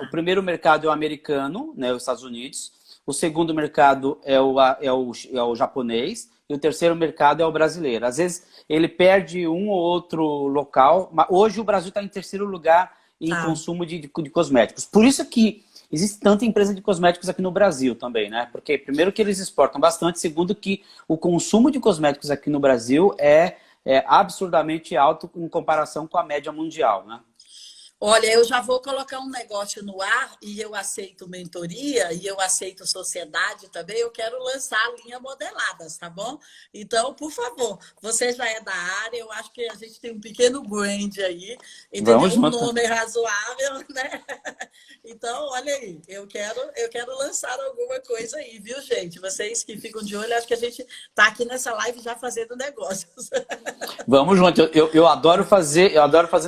O primeiro mercado é o americano, né, os Estados Unidos. O segundo mercado é o japonês. E o terceiro mercado é o brasileiro. Às vezes, ele perde um ou outro local. Mas hoje, o Brasil está em terceiro lugar em consumo de cosméticos. Por isso que existe tanta empresa de cosméticos aqui no Brasil também, né? Porque, primeiro, que eles exportam bastante. Segundo, que o consumo de cosméticos aqui no Brasil é absurdamente alto em comparação com a média mundial, né? Olha, eu já vou colocar um negócio no ar e eu aceito mentoria e eu aceito sociedade também. Eu quero lançar a linha Modeladas, tá bom? Então, por favor, você já é da área, eu acho que a gente tem um pequeno brand aí, entendeu? Vamos junto. Um nome razoável, né? Então, olha aí, eu quero lançar alguma coisa aí, viu, gente? Vocês que ficam de olho, acho que a gente tá aqui nessa live já fazendo negócios. Vamos junto. Eu adoro fazer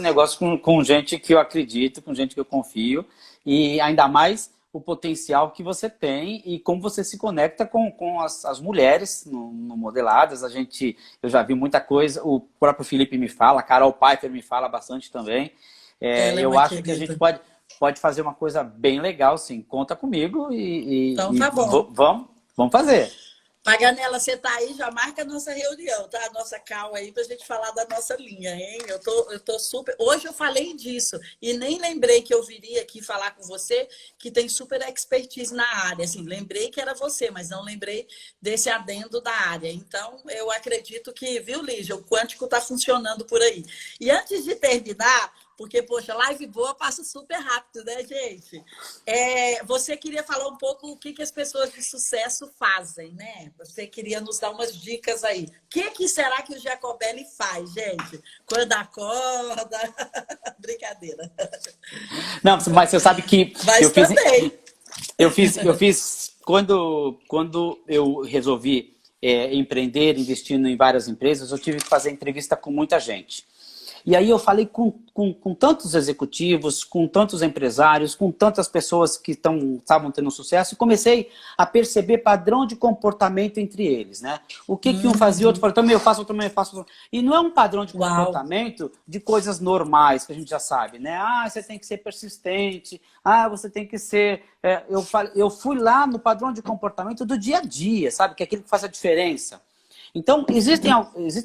negócio com gente que eu acredito, com gente que eu confio, e ainda mais o potencial que você tem e como você se conecta com as mulheres no Modeladas. Eu já vi muita coisa, o próprio Felipe me fala, a Carol Pfeiffer me fala bastante também. Eu acho que a gente pode fazer uma coisa bem legal, sim. Conta comigo então tá bom. Vamos fazer. Paganella, você tá aí, já marca a nossa reunião, tá? A nossa call aí pra gente falar da nossa linha, hein? Eu tô super... Hoje eu falei disso e nem lembrei que eu viria aqui falar com você, que tem super expertise na área. Assim, lembrei que era você, mas não lembrei desse adendo da área. Então, eu acredito que, viu, Lígia, o quântico tá funcionando por aí. E antes de terminar... Porque, poxa, live boa passa super rápido, né, gente? Você queria falar um pouco o que as pessoas de sucesso fazem, né? Você queria nos dar umas dicas aí. O que será que o Jacobelli faz, gente? Quando acorda? Brincadeira. Não, mas você sabe que... Mas também. Eu fiz quando eu resolvi empreender, investindo em várias empresas, eu tive que fazer entrevista com muita gente. E aí eu falei com tantos executivos, com tantos empresários, com tantas pessoas que estavam tendo sucesso, e comecei a perceber padrão de comportamento entre eles, né? O que um fazia, outro falava, também eu faço, também eu faço. E não é um padrão de comportamento de coisas normais, que a gente já sabe, né? Ah, você tem que ser persistente, ah, você tem que ser... eu fui lá no padrão de comportamento do dia a dia, sabe? Que é aquilo que faz a diferença. Então, existem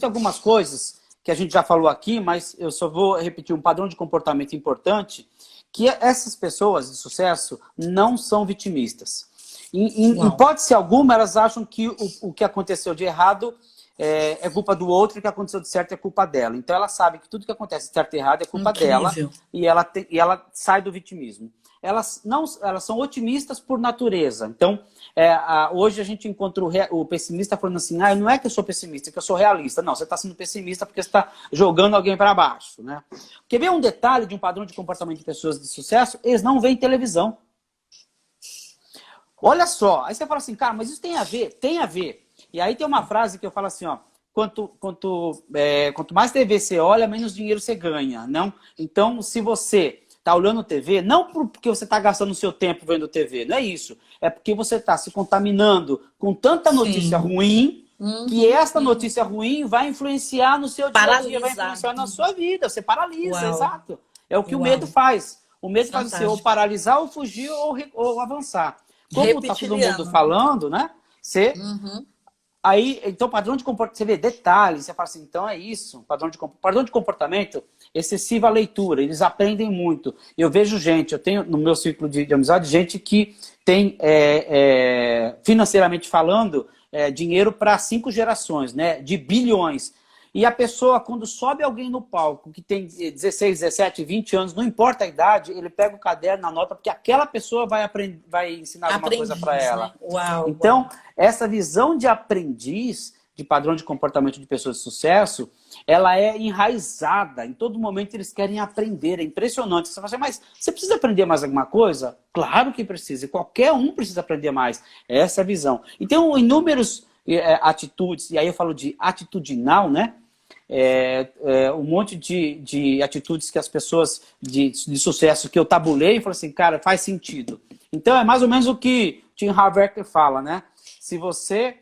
algumas coisas que a gente já falou aqui, mas eu só vou repetir um padrão de comportamento importante, que essas pessoas de sucesso não são vitimistas. Em hipótese alguma, elas acham que o que aconteceu de errado é culpa do outro e o que aconteceu de certo é culpa dela. Então ela sabe que tudo que acontece de certo e errado é culpa dela e ela sai do vitimismo. Elas são otimistas por natureza. Então, hoje a gente encontra o pessimista falando assim, não é que eu sou pessimista, é que eu sou realista. Não, você está sendo pessimista porque você está jogando alguém para baixo, né? Quer ver um detalhe de um padrão de comportamento de pessoas de sucesso? Eles não veem televisão. Olha só, aí você fala assim, cara, mas isso tem a ver? Tem a ver. E aí tem uma frase que eu falo assim, ó, quanto mais TV você olha, menos dinheiro você ganha. Não? Então, se você está olhando TV, não porque você está gastando o seu tempo vendo TV, não é isso. É porque você está se contaminando com tanta notícia ruim, que essa notícia ruim vai influenciar no seu dia a dia, vai influenciar na sua vida. Você paralisa, exato. É o que o medo faz. O medo faz você ou paralisar, ou fugir, ou avançar. Como está todo mundo falando, né? Você... Aí, então, padrão de comportamento, você vê detalhes, você fala assim, então é isso, padrão de comportamento, excessiva leitura, eles aprendem muito. Eu vejo gente, eu tenho no meu círculo de amizade, gente que tem, financeiramente falando, dinheiro para 5 gerações, né, de bilhões. E a pessoa, quando sobe alguém no palco, que tem 16, 17, 20 anos, não importa a idade, ele pega o caderno, anota, porque aquela pessoa vai ensinar alguma coisa para ela. Né? Uau, então, essa visão de aprendiz, de padrão de comportamento de pessoas de sucesso, ela é enraizada. Em todo momento eles querem aprender. É impressionante. Você fala assim, mas você precisa aprender mais alguma coisa? Claro que precisa. E qualquer um precisa aprender mais. Essa é a visão. Então, inúmeros atitudes, e aí eu falo de atitudinal, né? Um monte de atitudes que as pessoas de sucesso que eu tabulei e falo assim, cara, faz sentido. Então é mais ou menos o que Tim Harvey fala, né? Se você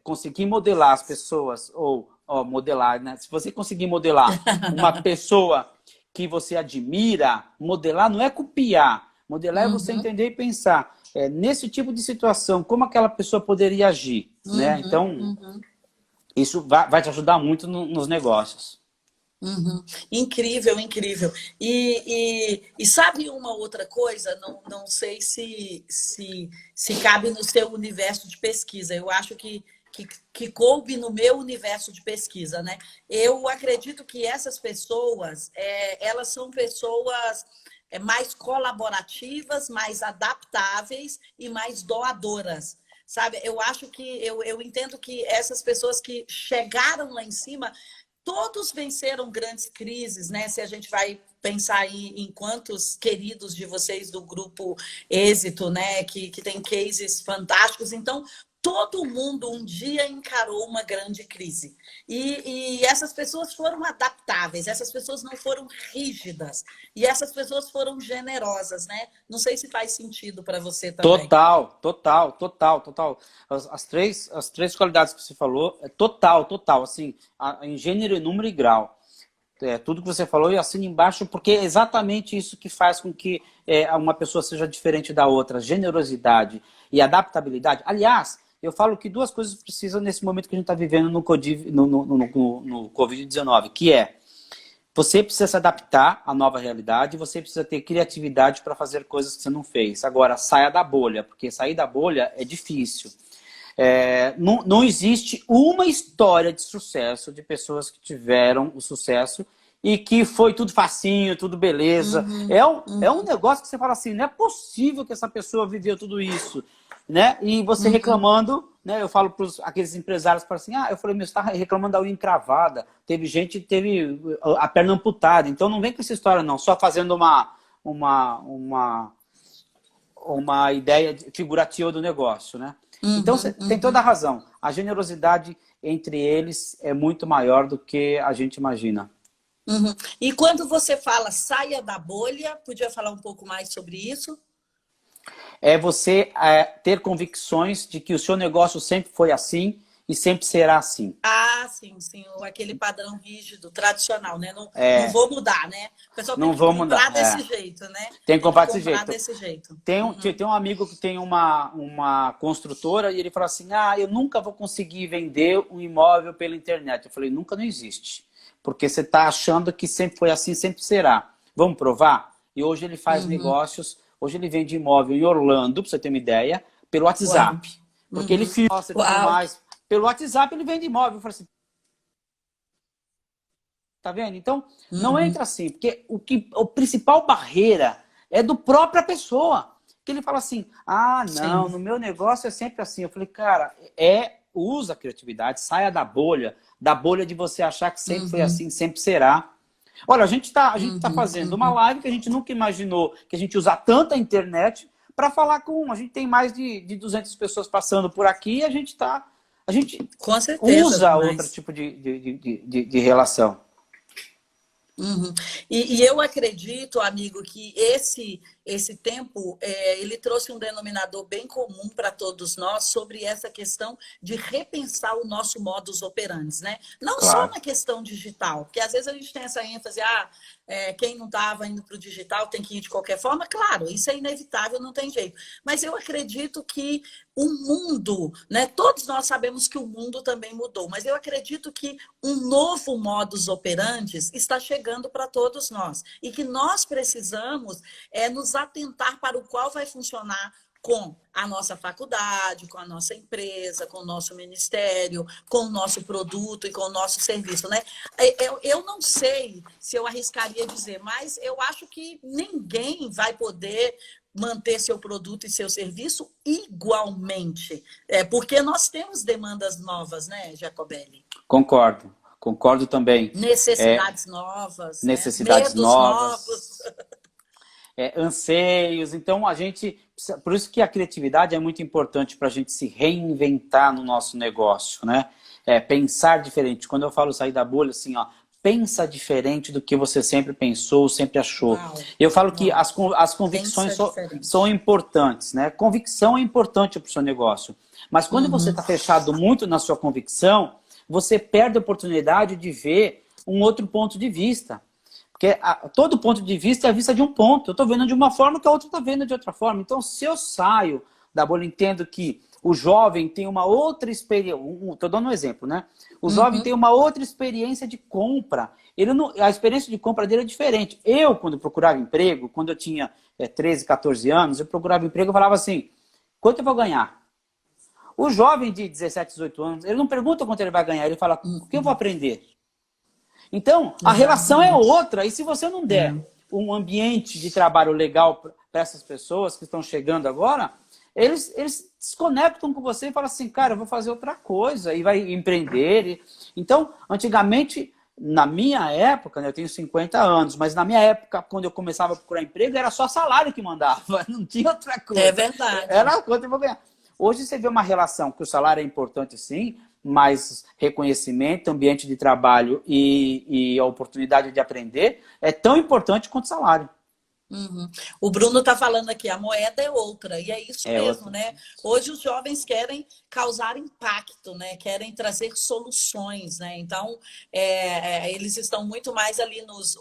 conseguir modelar as pessoas, modelar, né? Se você conseguir modelar uma pessoa que você admira, modelar não é copiar, modelar é você entender e pensar nesse tipo de situação, como aquela pessoa poderia agir, né? Então, isso vai te ajudar muito nos negócios. Incrível, incrível. E sabe uma outra coisa? Não sei se cabe no seu universo de pesquisa. Eu acho que coube no meu universo de pesquisa, né? Eu acredito que essas pessoas, elas são pessoas mais colaborativas, mais adaptáveis e mais doadoras. Sabe? Eu acho que eu entendo que essas pessoas que chegaram lá em cima, todos venceram grandes crises, né? Se a gente vai pensar em quantos queridos de vocês do grupo Êxito, né? Que tem cases fantásticos. Então, todo mundo um dia encarou uma grande crise. E essas pessoas foram adaptáveis, essas pessoas não foram rígidas. E essas pessoas foram generosas, né? Não sei se faz sentido para você também. Total. As três qualidades que você falou, total. Assim, em gênero, número e grau. Tudo que você falou, eu assino embaixo, porque é exatamente isso que faz com que uma pessoa seja diferente da outra. Generosidade e adaptabilidade. Aliás, eu falo que 2 coisas precisam nesse momento que a gente está vivendo no Covid-19, que é você precisa se adaptar à nova realidade, você precisa ter criatividade para fazer coisas que você não fez. Agora, saia da bolha, porque sair da bolha é difícil. Não existe uma história de sucesso de pessoas que tiveram o sucesso e que foi tudo facinho, tudo beleza. É um negócio que você fala assim, não é possível que essa pessoa viveu tudo isso. Né? E você reclamando, né? Eu falo para aqueles empresários, assim, eu falei, você está reclamando da unha encravada, teve gente que teve a perna amputada, então não vem com essa história não, só fazendo uma ideia figurativa do negócio, né? Então você tem toda a razão, a generosidade entre eles é muito maior do que a gente imagina. Uhum. E quando você fala saia da bolha, podia falar um pouco mais sobre isso? É você ter convicções de que o seu negócio sempre foi assim e sempre será assim. Ah, sim, sim, aquele padrão rígido, tradicional, né? Não, não É, vou mudar, né? O pessoal tem não que vou comprar mudar. desse jeito, né? Tem que Tem que comprar desse comprar jeito. desse jeito. Tem um amigo que tem uma construtora e ele falou assim, ah, eu nunca vou conseguir vender um imóvel pela internet. Eu falei, nunca não existe. Porque você está achando que sempre foi assim, sempre será. Vamos provar? E hoje ele faz Uhum. negócios, hoje ele vende imóvel em Orlando, para você ter uma ideia, pelo Uau. WhatsApp. Porque ele Uhum. filma e tudo Uau. mais. Pelo WhatsApp ele vende imóvel. Eu falei assim, tá vendo? Então, não Uhum. entra assim, porque o principal barreira é do própria pessoa. Que ele fala assim, ah, não, Sim. no meu negócio é sempre assim. Eu falei, cara, usa a criatividade, saia da bolha de você achar que sempre foi Uhum. assim, sempre será. Olha, a gente tá Uhum. fazendo uma Uhum. live que a gente nunca imaginou que a gente usa tanta internet para falar com. A gente tem mais de 200 pessoas passando por aqui e a gente Com certeza, usa outro demais. tipo de relação. Uhum. E eu acredito, amigo, que esse tempo ele trouxe um denominador bem comum para todos nós sobre essa questão de repensar o nosso modus operandi, né? Não só Claro. na questão digital, porque às vezes a gente tem essa ênfase, quem não estava indo para o digital tem que ir de qualquer forma. Claro, isso é inevitável, não tem jeito. Mas eu acredito que o mundo, né? Todos nós sabemos que o mundo também mudou, mas eu acredito que um novo modus operandi está chegando para todos nós e que nós precisamos nos atentar para o qual vai funcionar com a nossa faculdade, com a nossa empresa, com o nosso ministério, com o nosso produto e com o nosso serviço, né? Eu não sei se eu arriscaria dizer, mas eu acho que ninguém vai poder manter seu produto e seu serviço igualmente, porque nós temos demandas novas, né, Jacobelli? Concordo também. É, Necessidades novas, né? necessidades Medos novos. novas, anseios. Então, por isso que a criatividade é muito importante para a gente se reinventar no nosso negócio, né? Pensar diferente. Quando eu falo sair da bolha, assim, ó, pensa diferente do que você sempre pensou, sempre achou. Uau, Eu falo que uau. as convicções Pensa são diferente. importantes, né? Convicção é importante para o seu negócio. Mas quando você Uhum, está fechado muito na sua convicção, você perde a oportunidade de ver um outro ponto de vista. Porque todo ponto de vista é a vista de um ponto. Eu estou vendo de uma forma que a outra está vendo de outra forma. Então, se eu saio da bolha, entendo que o jovem tem uma outra experiência. Estou dando um exemplo, né? O jovem uhum, tem uma outra experiência de compra. A experiência de compra dele é diferente. Eu, quando procurava emprego, quando eu tinha 13, 14 anos, eu procurava emprego e falava assim, quanto eu vou ganhar? O jovem de 17, 18 anos, ele não pergunta quanto ele vai ganhar, ele fala, o que eu vou uhum. aprender? Então, a relação é Exatamente. outra. E se você não der um ambiente de trabalho legal para essas pessoas que estão chegando agora, eles desconectam com você e falam assim, cara, eu vou fazer outra coisa e vai empreender. Então, antigamente, na minha época, né, eu tenho 50 anos, mas na minha época, quando eu começava a procurar emprego, era só salário que mandava, não tinha outra É coisa. verdade. Era quanto eu vou ganhar. Hoje você vê uma relação que o salário é importante sim, mas reconhecimento, ambiente de trabalho e a oportunidade de aprender é tão importante quanto salário. Uhum. O Bruno está falando aqui, a moeda é outra, e é isso É mesmo, outra. né? Hoje os jovens querem causar impacto, né? Querem trazer soluções, né? Então, eles estão muito mais ali nos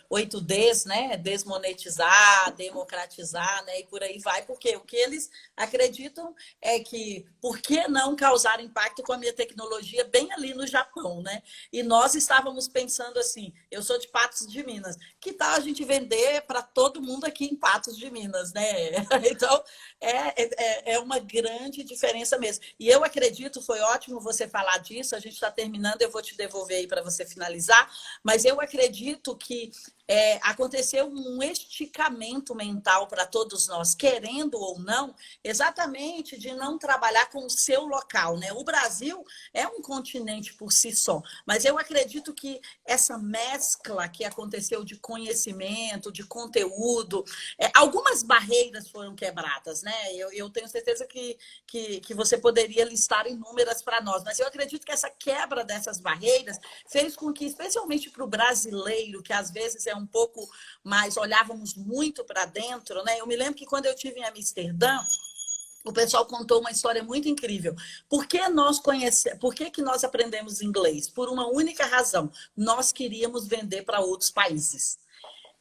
8Ds, né? Desmonetizar, democratizar, né? E por aí vai, porque o que eles acreditam é que, por que não causar impacto com a minha tecnologia bem ali no Japão, né? E nós estávamos pensando assim, eu sou de Patos de Minas, que tal a gente vender para todo mundo aqui em Patos de Minas, né? Então, é uma grande diferença mesmo. E eu acredito, foi ótimo você falar disso, a gente está terminando, eu vou te devolver aí para você finalizar, mas eu acredito que aconteceu um esticamento mental para todos nós, querendo ou não, exatamente de não trabalhar com o seu local, né? O Brasil é um continente por si só, mas eu acredito que essa mescla que aconteceu de conhecimento, de conteúdo, algumas barreiras foram quebradas, né? Eu tenho certeza que você poderia listar inúmeras para nós, mas eu acredito que essa quebra dessas barreiras fez com que, especialmente para o brasileiro, que às vezes é um pouco mais, olhávamos muito para dentro, né? Eu me lembro que quando eu estive em Amsterdã, o pessoal contou uma história muito incrível. Por que que nós aprendemos inglês? Por uma única razão. Nós queríamos vender para outros países.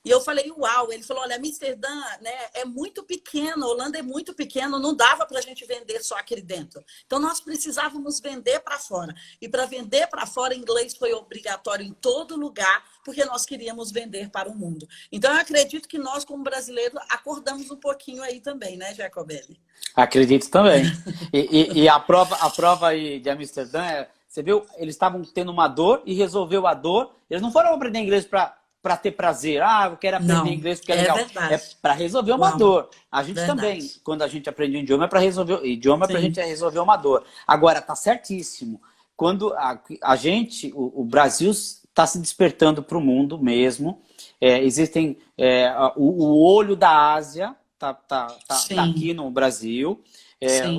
E eu falei, uau. Ele falou, olha, Amsterdã, né, é muito pequeno, a Holanda é muito pequeno, não dava para a gente vender só aqui dentro. Então, nós precisávamos vender para fora. E para vender para fora, inglês foi obrigatório em todo lugar, porque nós queríamos vender para o mundo. Então, eu acredito que nós, como brasileiros, acordamos um pouquinho aí também, né, Jacobelli? Acredito também. E a prova aí de Amsterdã, você viu, eles estavam tendo uma dor e resolveu a dor. Eles não foram aprender inglês para ter prazer. Eu quero aprender inglês porque é legal. Verdade. É para resolver uma dor. A gente verdade. Também, quando a gente aprende um idioma, é para resolver a gente resolver uma dor. Agora, tá certíssimo. Quando o Brasil está se despertando para o mundo mesmo. Existem o olho da Ásia tá aqui no Brasil.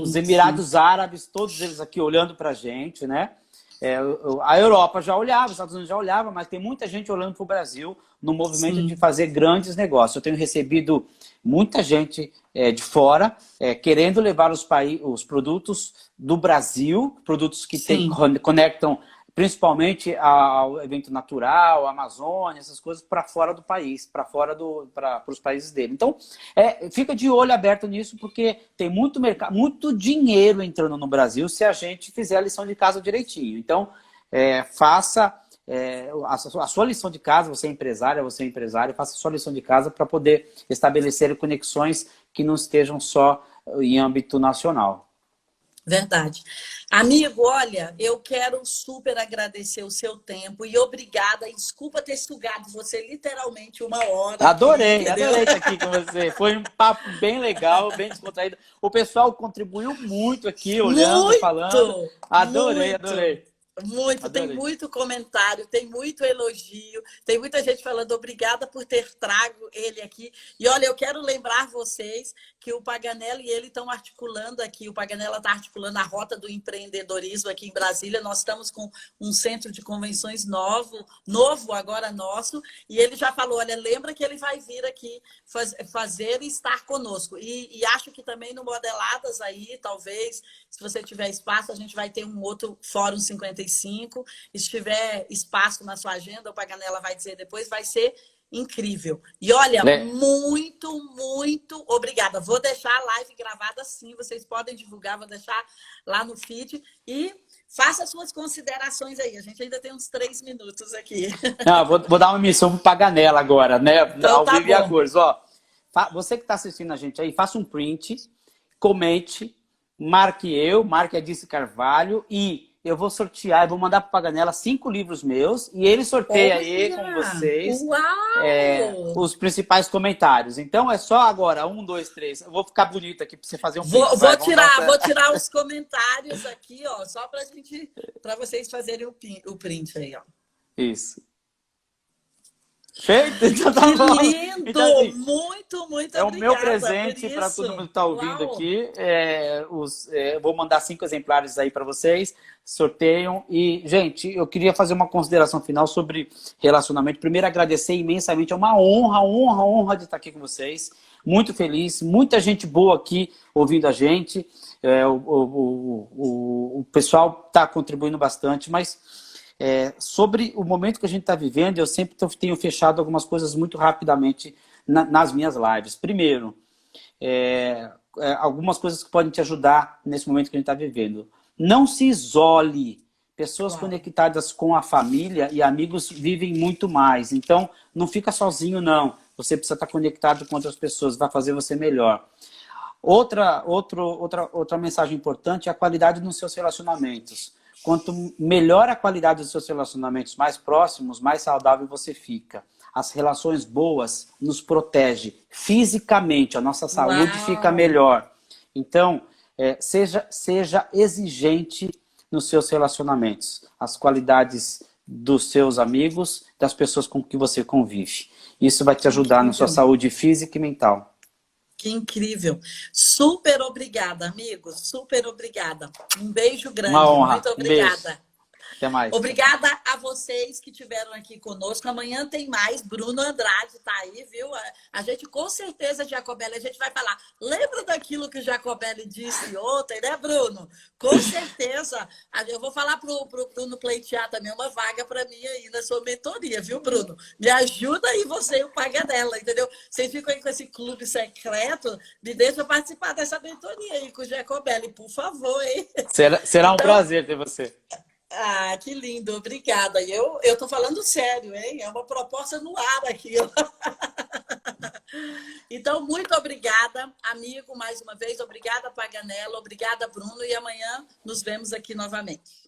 Os Emirados Árabes, todos eles aqui olhando para a gente, né? A Europa já olhava, os Estados Unidos já olhava, mas tem muita gente olhando para o Brasil no movimento de fazer grandes negócios. Eu tenho recebido muita gente de fora querendo levar os produtos do Brasil, produtos que conectam principalmente ao evento natural, a Amazônia, essas coisas, para fora do país, para os países dele. Então, fica de olho aberto nisso, porque tem muito mercado, muito dinheiro entrando no Brasil se a gente fizer a lição de casa direitinho. Então, faça a sua lição de casa, você é empresário, faça a sua lição de casa para poder estabelecer conexões que não estejam só em âmbito nacional. Verdade. Amigo, olha, eu quero super agradecer o seu tempo e obrigada. Desculpa ter sugado você literalmente uma hora. Adorei estar aqui com você. Foi um papo bem legal, bem descontraído. O pessoal contribuiu muito aqui, olhando, falando. Adorei. Muito, adorei. Tem muito comentário, tem muito elogio, tem muita gente falando obrigada por ter trago ele aqui. E olha, eu quero lembrar vocês que o Paganella e ele estão articulando aqui, o Paganella está articulando a Rota do Empreendedorismo aqui em Brasília. Nós estamos com um centro de convenções novo agora nosso, e ele já falou, olha, lembra que ele vai vir aqui fazer e estar conosco. E acho que também no Modeladas aí, talvez, se você tiver espaço, a gente vai ter um outro Fórum 55. Se tiver espaço na sua agenda, o Paganella vai dizer depois, vai ser incrível. E olha, muito obrigada. Vou deixar a live gravada sim, vocês podem divulgar, vou deixar lá no feed e faça suas considerações aí. A gente ainda tem uns 3 minutos aqui. Não, vou dar uma missão pro Paganella agora, né? Então, ao vivo e a cores. Você que está assistindo a gente aí, faça um print, comente, marque a Dice Carvalho e eu vou sortear, eu vou mandar para o Paganella 5 livros meus e ele sorteia aí com vocês os principais comentários. Então é só agora, 1, 2, 3. Eu vou ficar bonito aqui para você fazer um print. Vou tirar os comentários aqui, ó, só para vocês fazerem o print aí, ó. Isso. Feito? Então, tá bom. Lindo! Então, assim, muito obrigada. O meu presente para todo mundo que está ouvindo aqui. Vou mandar 5 exemplares aí para vocês. Sorteiam. E, gente, eu queria fazer uma consideração final sobre relacionamento. Primeiro, agradecer imensamente. É uma honra de estar aqui com vocês. Muito feliz. Muita gente boa aqui ouvindo a gente. O pessoal está contribuindo bastante, mas... sobre o momento que a gente está vivendo, eu sempre tenho fechado algumas coisas muito rapidamente nas minhas lives. Primeiro, algumas coisas que podem te ajudar nesse momento que a gente está vivendo. Não se isole. Pessoas conectadas com a família e amigos vivem muito mais. Então, não fica sozinho, não. Você precisa estar conectado com outras pessoas, vai fazer você melhor. Outra mensagem importante é a qualidade nos seus relacionamentos. Quanto melhor a qualidade dos seus relacionamentos mais próximos, mais saudável você fica. As relações boas nos protegem fisicamente, a nossa saúde Uau. fica melhor. Então, seja exigente nos seus relacionamentos. As qualidades dos seus amigos, das pessoas com que você convive. Isso vai te ajudar na sua saúde física e mental. Que incrível. Super obrigada, amigos. Super obrigada. Um beijo grande. Uma honra. Muito obrigada. Um beijo. Até mais. Obrigada a vocês que estiveram aqui conosco. Amanhã tem mais. Bruno Andrade está aí, viu? A gente, com certeza, Jacobelli, a gente vai falar. Lembra daquilo que o Jacobelli disse ontem, né, Bruno? Com certeza. Eu vou falar para o Bruno pleitear também uma vaga para mim aí na sua mentoria, viu, Bruno? Me ajuda aí você e o Paganella, entendeu? Vocês ficam aí com esse clube secreto, me deixa participar dessa mentoria aí com o Jacobelli, por favor, hein? Será um prazer ter você. Ah, que lindo, obrigada. Eu tô falando sério, hein? É uma proposta no ar aqui. Então, muito obrigada, amigo, mais uma vez. Obrigada, Paganella. Obrigada, Bruno. E amanhã nos vemos aqui novamente.